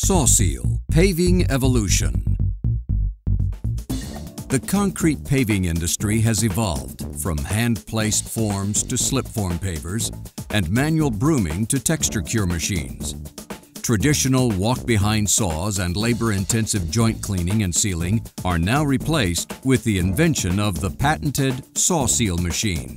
SAW Paving Evolution. The concrete paving industry has evolved from hand-placed forms to slip-form pavers and manual brooming to texture cure machines. Traditional walk-behind saws and labor-intensive joint cleaning and sealing are now replaced with the invention of the patented SAW machine.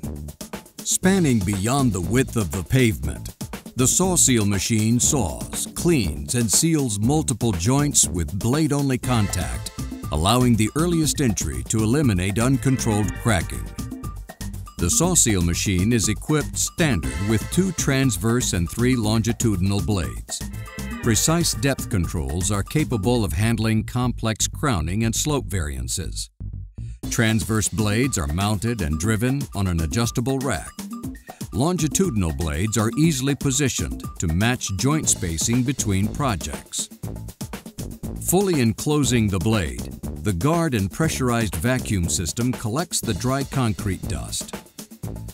Spanning beyond the width of the pavement, the SAW machine saws, cleans, and seals multiple joints with blade-only contact, allowing the earliest entry to eliminate uncontrolled cracking. The SAW machine is equipped standard with 2 transverse and 3 longitudinal blades. Precise depth controls are capable of handling complex crowning and slope variances. Transverse blades are mounted and driven on an adjustable rack. Longitudinal blades are easily positioned to match joint spacing between projects. Fully enclosing the blade, the guard and pressurized vacuum system collects the dry concrete dust.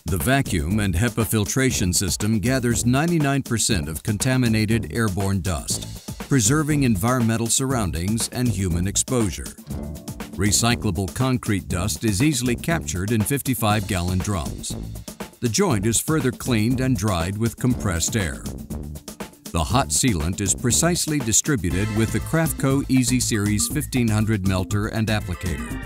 The vacuum and HEPA filtration system gathers 99% of contaminated airborne dust, preserving environmental surroundings and human exposure. Recyclable concrete dust is easily captured in 55-gallon drums. The joint is further cleaned and dried with compressed air. The hot sealant is precisely distributed with the Craftco Easy Series 1500 melter and applicator.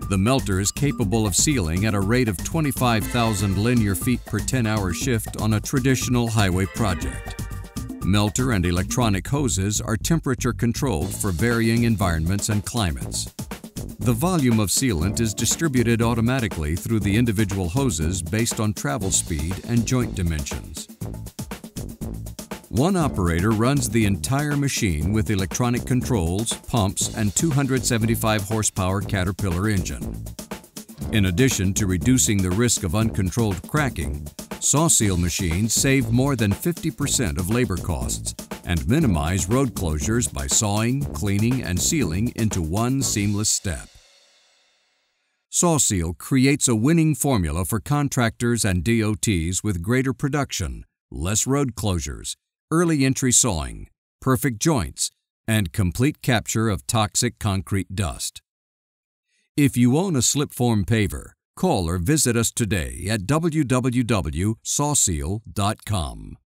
The melter is capable of sealing at a rate of 25,000 linear feet per 10-hour shift on a traditional highway project. Melter and electronic hoses are temperature controlled for varying environments and climates. The volume of sealant is distributed automatically through the individual hoses based on travel speed and joint dimensions. One operator runs the entire machine with electronic controls, pumps, and 275 horsepower Caterpillar engine. In addition to reducing the risk of uncontrolled cracking, SAW machines save more than 50% of labor costs and minimize road closures by sawing, cleaning, and sealing into one seamless step. SAW creates a winning formula for contractors and DOTs with greater production, less road closures, early entry sawing, perfect joints, and complete capture of toxic concrete dust. If you own a slip-form paver, call or visit us today at www.sawseal.com.